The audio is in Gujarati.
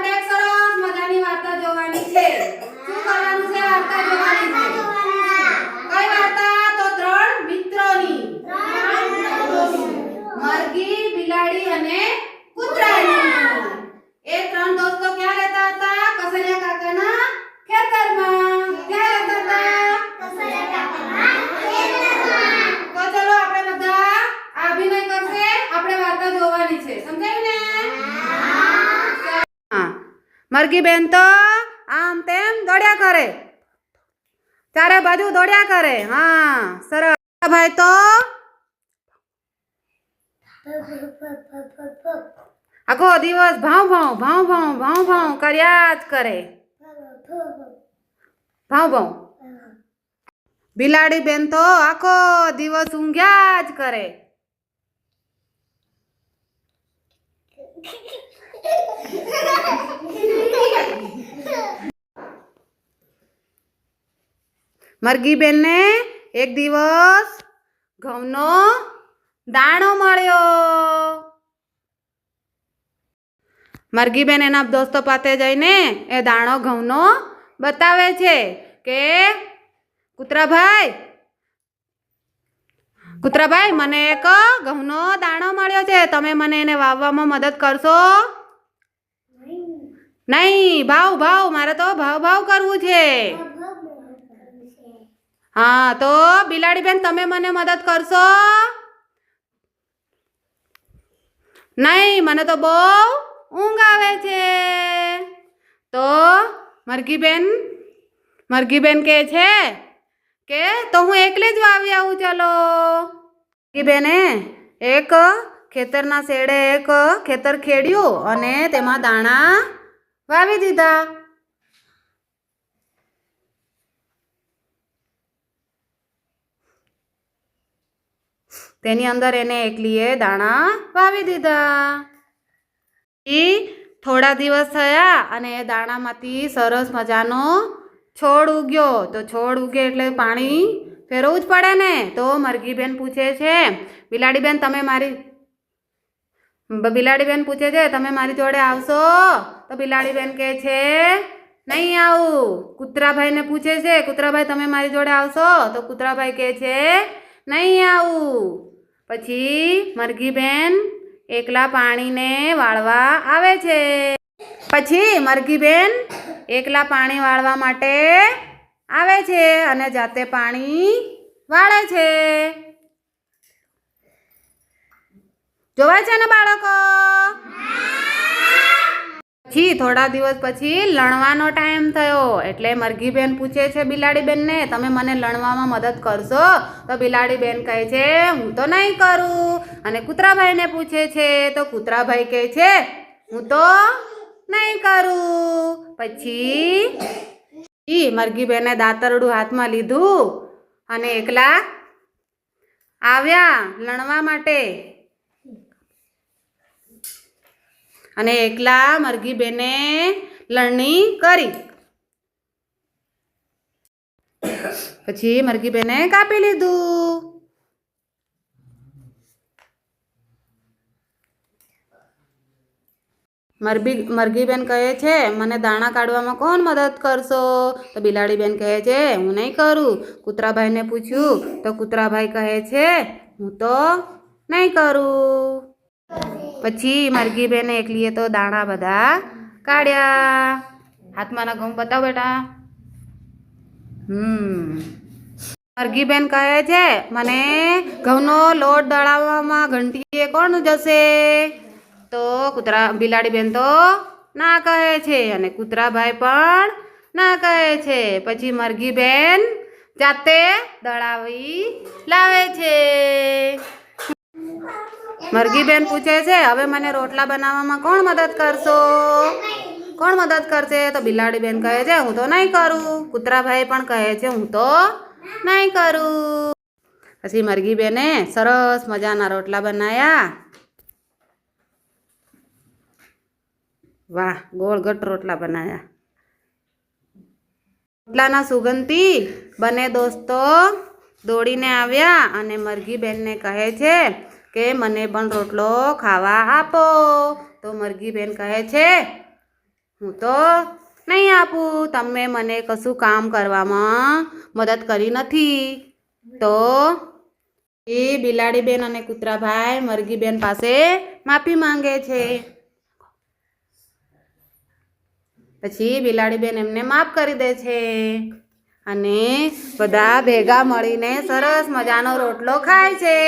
આપણે એક સરસ મજાની વાર્તા જોવાની છે. શું કરવાનું છે? વાર્તા જોવાની છે. કઈ વાર્તા? તો ત્રણ મિત્રોની. મરઘી, બિલાડી અને કૂતરાની. એ ત્રણ દોસ્તો ક્યાં રહેતા હતા? કસરિયા કાકાના ખેતરમાં. ક્યાં રહેતા હતા? કસરિયા કાકાના ખેતરમાં. તો ચલો આપણે બધા આ અભિનય કરશે. આપણે વાર્તા જોવાની છે. સમજાયું ને? હા. મરઘી બેન તો આમ તેમ દોડ્યા કરે, ચારે બાજુ દોડ્યા કરે. હા, સરસ. ભાઈ તો આખો દિવસ ભાવ ભાવ ભાવ ભાવ ભાવ ભાવ કર્યા જ કરે. ભાવ ભાવ. બિલાડી બેન તો આખો દિવસ ઊંઘ્યા જ કરે. મરઘી બેન ને એક દિવસ ઘઉંનો દાણો મળ્યો. મરઘી બેન એના દોસ્તો પાસે જઈને એ દાણો ઘઉંનો બતાવે છે કે કૂતરાભાઈ મને એક ઘઉંનો દાણો મળ્યો છે, તમે મને એને વાવવામાં મદદ કરશો? નહીં, ભાવ મારે તો ભાવ કરવું છે. હા, તો બિલાડી બેન તમે મને મદદ કરશો? નહીં, મને તો બહુ ઊંઘ આવે છે. તો મરઘી બેન કહે છે કે તો હું એકલી જ વાવી આવું. ચાલો. મરઘી બેને એક ખેતરના શેડે એક ખેતર ખેડ્યું અને તેમાં દાણા વાવી દીધા. તેની અંદર એને એકલીએ દાણા વાવી દીધા. થોડા દિવસ થયા અને એ દાણામાંથી સરસ મજાનો છોડ ઉગ્યો. તો છોડ ઉગે એટલે પાણી ફેરવવું જ પડે ને. તો મરઘી બેન પૂછે છે બિલાડી બેન પૂછે છે તમે મારી જોડે આવશો? તો બિલાડી બેન કહે છે નહીં આવું. કૂતરાભાઈને પૂછે છે કૂતરાભાઈ તમે મારી જોડે આવશો? તો કૂતરાભાઈ કહે છે નહીં આવું. પછી મરઘી બેન એકલા પાણીને વાળવા આવે છે. માટે આવે છે અને જાતે પાણી વાળે છે. જોવાય છે ને બાળકો? પછી થોડા દિવસ પછી લણવાનો ટાઈમ થયો એટલે મરઘી બેન પૂછે છે બિલાડી બેનને તમે મને લણવામાં મદદ કરશો? તો બિલાડી બેન કહે છે હું તો નહીં કરું. અને કૂતરાભાઈને પૂછે છે તો કૂતરાભાઈ કહે છે હું તો નહીં કરું. પછી મરઘી બેને દાતરડું હાથમાં લીધું અને એકલા આવ્યા લણવા માટે. અને એકલા મરઘી બેને લણણી કરી. પછી મરઘી બેને કાપી લીધું. મરઘી બેન કહે છે મને દાણા કાઢવામાં કોણ મદદ કરશો? તો બિલાડી બેન કહે છે હું નહીં કરું. કૂતરાભાઈને પૂછ્યું તો કૂતરાભાઈ કહે છે હું તો નહીં કરું. પછી મરઘી બેને એકલીએ તો દાણા બધા કાઢ્યા. હાથમાં ના ઘઉં બતાવો બેટા. મરઘી બેન કહે છે મને ઘઉંનો લોટ દળાવવામાં ઘંટીએ કોણ જશે? તો બિલાડી બેન તો ના કહે છે અને કૂતરાભાઈ પણ ના કહે છે. પછી મરઘી બેન જાતે દળાવી લાવે છે. મરઘી બેન પૂછે છે હવે મને રોટલા બનાવવામાં કોણ મદદ કરશે? તો બિલાડી બેન કહે છે હું તો નહીં કરું. કૂતરાભાઈ પણ કહે છે હું તો નહીં કરું. પછી મરઘી બેને સરસ મજાના રોટલા બનાવ્યા. વાહ, ગોળ ગટ રોટલા બનાવ્યા. રોટલાના સુગંધથી બંને દોસ્તો દોડીને આવ્યા અને મરઘી બેનને કહે છે કે મને પણ રોટલો ખાવા આપો. તો મરઘી બેન કહે છે હું તો નહીં આપું. તમે મને કશું કામ કરવામાં મદદ કરી નથી. તો એ બિલાડીબેન અને કૂતરાભાઈ મરઘીબેન પાસે માફી માંગે છે. પછી બિલાડીબેન એમને માફ કરી દે છે અને બધા ભેગા મળીને સરસ મજાનો રોટલો ખાય છે.